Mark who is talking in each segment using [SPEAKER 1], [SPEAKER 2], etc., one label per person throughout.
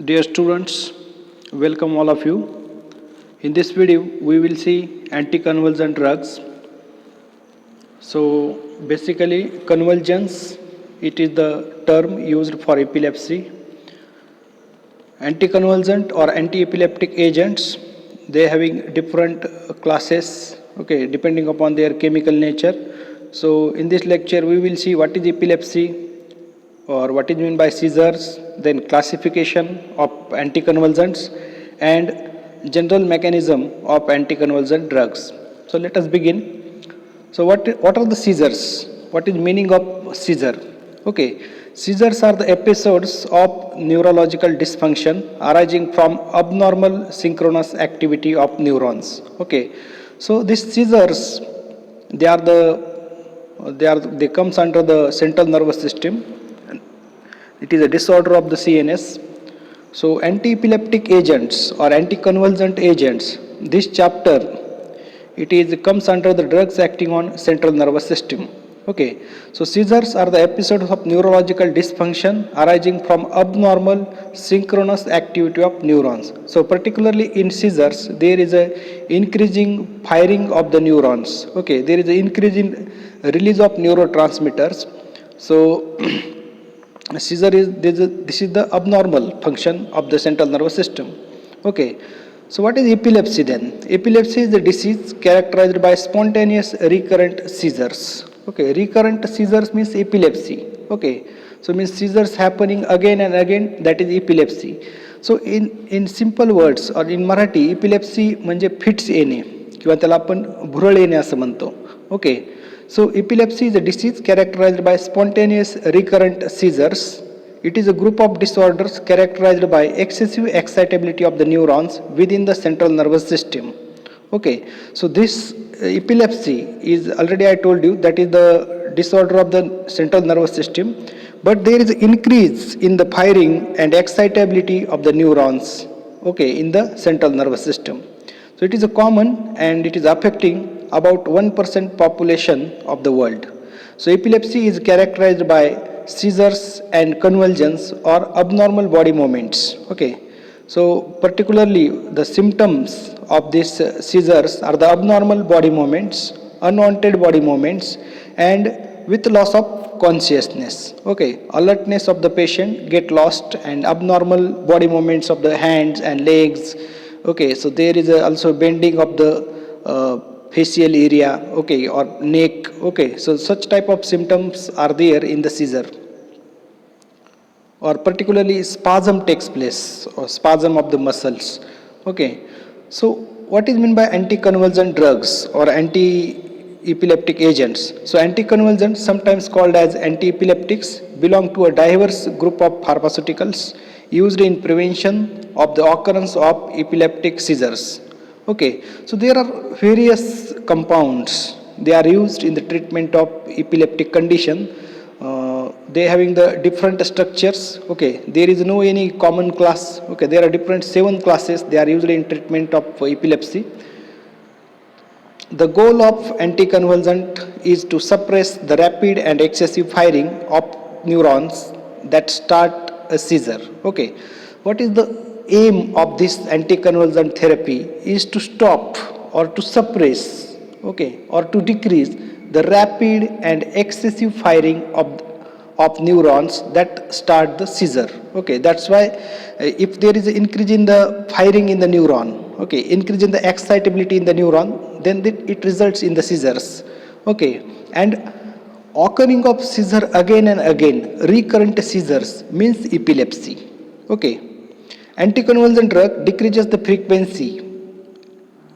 [SPEAKER 1] Dear students, welcome all of you. In this video, we will see anticonvulsant drugs. So, basically, convulsions, it is the term used for epilepsy. Anticonvulsant or anti-epileptic agents, they having different classes, okay, depending upon their chemical nature. So, in this lecture, we will see what is epilepsy, or what is meant by seizures, then classification of anticonvulsants and general mechanism of anticonvulsant drugs. So let us begin. So what are the seizures? What is meaning of seizure? Okay, seizures are the episodes of neurological dysfunction arising from abnormal synchronous activity of neurons. Okay, so these seizures, they comes under the central nervous system. It is a disorder of the CNS. So anti-epileptic agents or anticonvulsant agents, this chapter, comes under the drugs acting on central nervous system. Okay, so seizures are the episodes of neurological dysfunction arising from abnormal synchronous activity of neurons. So particularly in seizures, there is a increasing firing of the neurons. Okay, there is an increase in release of neurotransmitters. So seizure is this is the abnormal function of the central nervous system. Okay, so what is epilepsy then? Epilepsy is the disease characterized by spontaneous recurrent seizures. Okay, recurrent seizures means epilepsy. Okay, so means seizures happening again and again, that is epilepsy. So in simple words or in Marathi, epilepsy म्हणजे fits येणे किंवा त्याला आपण भुरळ येणे असं म्हणतो. Okay, so epilepsy is a disease characterized by spontaneous recurrent seizures. It is a group of disorders characterized by excessive excitability of the neurons within the central nervous system. Okay, so this epilepsy is, already I told you, that is the disorder of the central nervous system, but there is increase in the firing and excitability of the neurons, okay, in the central nervous system. So it is a common and it is affecting about 1% population of the world. So epilepsy is characterized by seizures and convulsions or abnormal body movements. Okay, so particularly the symptoms of these seizures are the abnormal body movements, unwanted body movements, and with loss of consciousness. Okay, alertness of the patient get lost and abnormal body movements of the hands and legs. Okay, so there is also bending of the facial area, okay, or neck. Okay, so such type of symptoms are there in the seizure. Or particularly spasm takes place, or spasm of the muscles. Okay, so what is meant by anticonvulsant drugs or anti-epileptic agents? So anticonvulsants, sometimes called as anti-epileptics, belong to a diverse group of pharmaceuticals used in prevention of the occurrence of epileptic seizures. Okay, so there are various compounds. They are used in the treatment of epileptic condition. They having the different structures. Okay, there is no any common class. Okay, there are different 7 classes. They are used in treatment of epilepsy. The goal of anticonvulsant is to suppress the rapid and excessive firing of neurons that start a seizure. Okay, what is the aim of this anticonvulsant therapy? Is to stop or to suppress, okay, or to decrease the rapid and excessive firing of neurons that start the seizure. Okay, that's why if there is an increase in the firing in the neuron, okay, increase in the excitability in the neuron, then it results in the seizures. Okay, and occurring of seizure again and again, recurrent seizures, means epilepsy. Okay, anticonvulsant drug decreases the frequency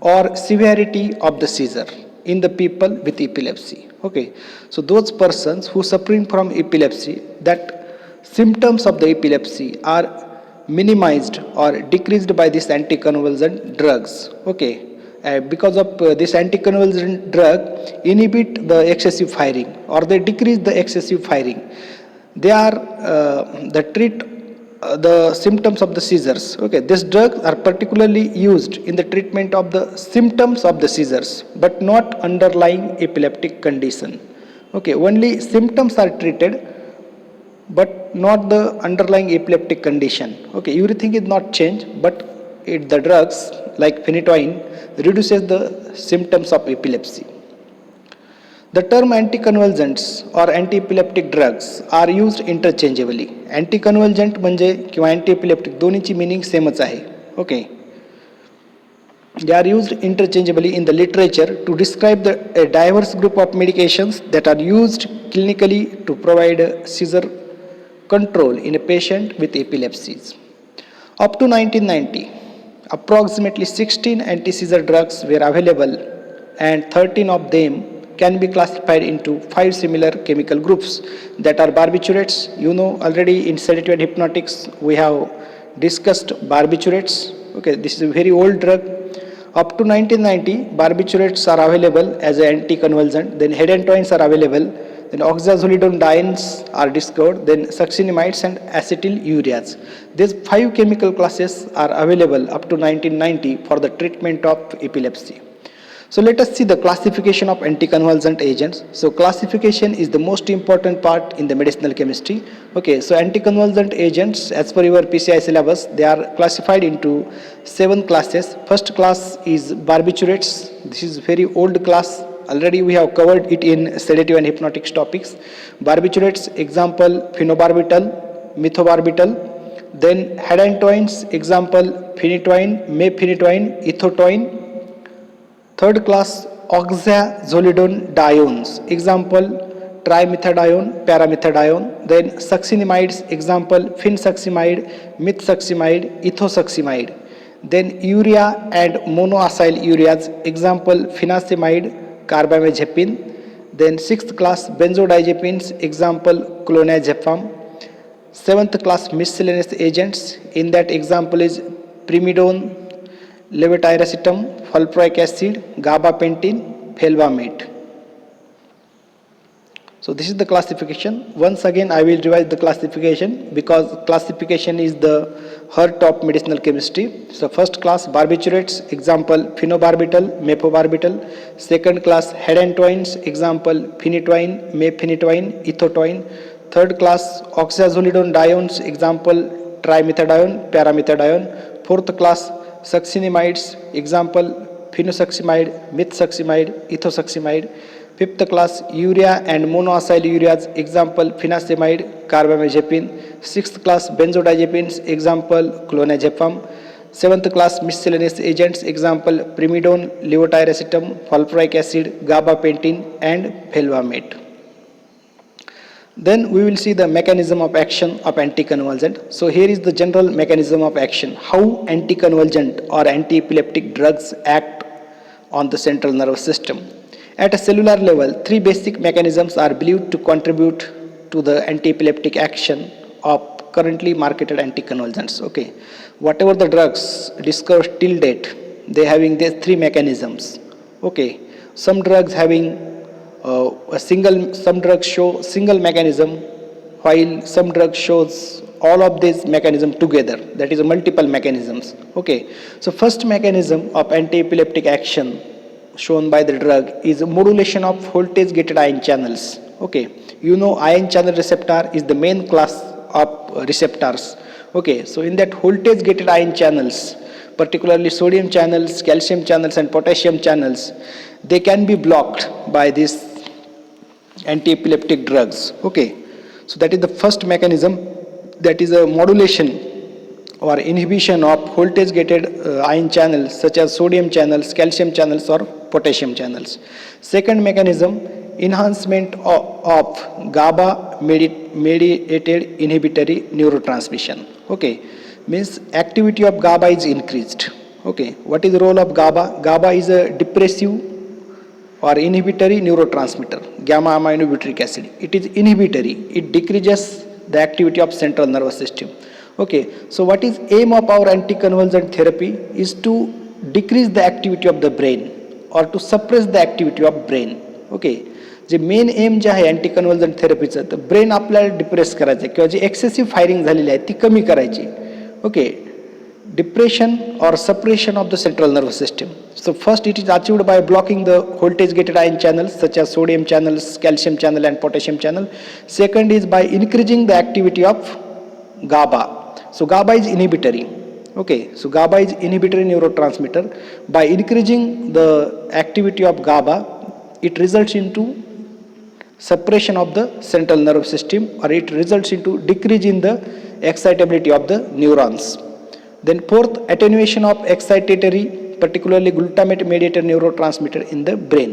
[SPEAKER 1] or severity of the seizure in the people with epilepsy. Okay, so those persons who suffering from epilepsy, that symptoms of the epilepsy are minimized or decreased by this anticonvulsant drugs. Okay, because of this anticonvulsant drug inhibit the excessive firing or they decrease the excessive firing. They are the treat the symptoms of the seizures. Okay, these drugs are particularly used in the treatment of the symptoms of the seizures, but not underlying epileptic condition. Okay, only symptoms are treated, but not the underlying epileptic condition. Okay, everything is not changed, but the drugs like phenytoin reduces the symptoms of epilepsy. The term anticonvulsants or anti-epileptic drugs are used interchangeably. Anticonvulsant म्हणजे किंवा anti-epileptic दोन्हीची meaning सेमच आहे. Okay. They are used interchangeably in the literature to describe a diverse group of medications that are used clinically to provide seizure control in a patient with epilepsies. Up to 1990, approximately 16 anti-seizure drugs were available, and 13 of them can be classified into 5 similar chemical groups that are barbiturates. You know already in sedative and hypnotics we have discussed barbiturates. Okay, this is a very old drug. Up to 1990, barbiturates are available as an anticonvulsant, then hedantoins are available, then oxazolidinediones are discovered, then succinimides and acetylureas. These 5 chemical classes are available up to 1990 for the treatment of epilepsy. So let us see the classification of anticonvulsant agents. So classification is the most important part in the medicinal chemistry. Okay, so anticonvulsant agents, as per your PCI syllabus, they are classified into 7 classes. First class is barbiturates. This is very old class. Already we have covered it in sedative and hypnotics topics. Barbiturates, example phenobarbital, methobarbital. Then hedantoins, example phenytoin, mephenytoin, ethotoin. Third class oxazolidinediones, example trimethadione, paramethadione. Then succinimides, example phensuximide, metsuximide, ethosuximide. Then urea and monoacyl ureas, example phenacimide, carbamazepine. Then sixth class benzodiazepines, example clonazepam. Seventh class miscellaneous agents, in that example is primidone, levetiracetam, valproic acid, gabapentin, felbamate. So this is the classification. Once again I will revise the classification because classification is the heart of medicinal chemistry. So first class barbiturates, example phenobarbital, mepobarbital. Second class hedantoins, example phenytoin, mephenytoin, ethotoin. Third class oxazolidinediones, example trimethadione, paramethadione. Fourth class succinimides, example phenosuximide, metsuximide, ethosuximide. Fifth class urea and monoacyl ureas, example phenacimide, carbamazepine. Sixth class benzodiazepines, example clonazepam. Seventh class miscellaneous agents, example primidone, levetiracetam, valproic acid, gabapentin and felbamate. Then we will see the mechanism of action of anticonvulsant. So here is the general mechanism of action. How anticonvulsant or anti-epileptic drugs act on the central nervous system. At a cellular level, 3 basic mechanisms are believed to contribute to the anti-epileptic action of currently marketed anticonvulsants. Okay, whatever the drugs discovered till date, they having these 3 mechanisms. Okay, some drugs having some drugs show single mechanism, while some drugs shows all of these mechanisms together, that is multiple mechanisms. Okay, so first mechanism of anti-epileptic action shown by the drug is modulation of voltage gated ion channels. Okay, you know ion channel receptor is the main class of receptors. Okay, so in that voltage gated ion channels, particularly sodium channels, calcium channels and potassium channels, they can be blocked by these anti-epileptic drugs. Okay, so that is the first mechanism, that is a modulation or inhibition of voltage gated ion channels such as sodium channels, calcium channels or potassium channels. Second mechanism, enhancement of GABA mediated inhibitory neurotransmission. Okay, means activity of GABA is increased. Okay, what is the role of GABA? GABA is a depressive or inhibitory neurotransmitter, gamma aminobutyric acid. It is inhibitory, it decreases the activity of central nervous system. Okay, so what is aim of our anticonvulsant therapy is to decrease the activity of the brain or to suppress the activity of brain. Okay, जे main aim जे आहे anticonvulsant थेरपीचं, तर brain आपल्याला depress करायचं किंवा जी excessive firing झालेली आहे ती कमी करायची. Okay, depression or suppression of the central nervous system. So first it is achieved by blocking the voltage gated ion channels such as sodium channels, calcium channel and potassium channel. Second is by increasing the activity of GABA. So GABA is inhibitory. Okay, so GABA is inhibitory neurotransmitter. By increasing the activity of GABA, it results into suppression of the central nervous system, or it results into decrease in the excitability of the neurons. Then fourth, attenuation of excitatory, particularly glutamate mediated neurotransmitter in the brain.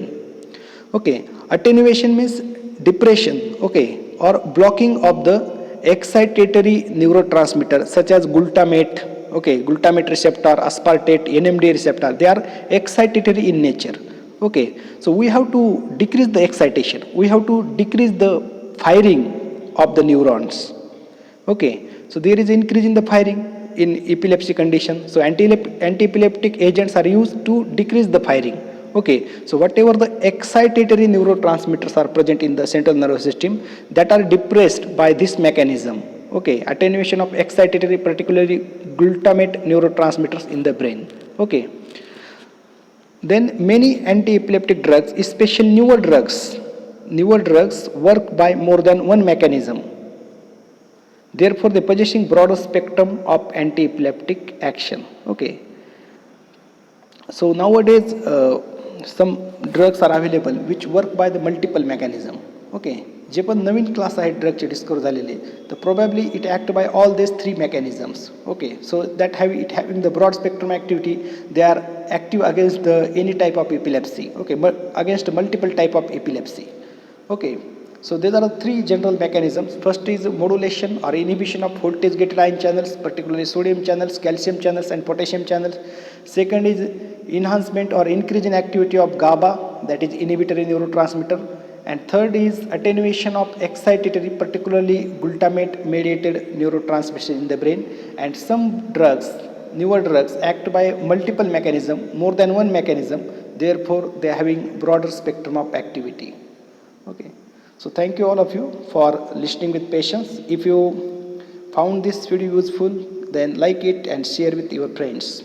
[SPEAKER 1] Okay, attenuation means depression, okay, or blocking of the excitatory neurotransmitter such as glutamate, okay, glutamate receptor, aspartate, NMDA receptor. They are excitatory in nature. Okay, so we have to decrease the excitation. We have to decrease the firing of the neurons. Okay, so there is increase in the firing in epilepsy condition. So anti-epileptic agents are used to decrease the firing. Okay, so whatever the excitatory neurotransmitters are present in the central nervous system that are depressed by this mechanism. Okay, attenuation of excitatory, particularly glutamate neurotransmitters in the brain. Okay. Then many anti-epileptic drugs, especially newer drugs work by more than one mechanism. Therefore, they possessing broader spectrum of anti-epileptic action. Okay. So nowadays, some drugs are available which work by the multiple mechanism. Okay. जे पण नवीन class आहेत ड्रगचे discover झालेले तर probably it act by all this three mechanisms. Okay, so that having the broad spectrum activity they are active against the any type of epilepsy. Okay, against multiple type of epilepsy. Okay, so these are the three general mechanisms. First is modulation or inhibition of voltage gated ion channels, particularly sodium channels, calcium channels and potassium channels. Second is enhancement or increase in activity of GABA, that is inhibitory neurotransmitter. And third is attenuation of excitatory, particularly glutamate mediated neurotransmission in the brain. And some drugs, newer drugs, act by multiple mechanism, more than one mechanism. Therefore, they are having broader spectrum of activity. Okay. So thank you all of you for listening with patience. If you found this video useful, then like it and share with your friends.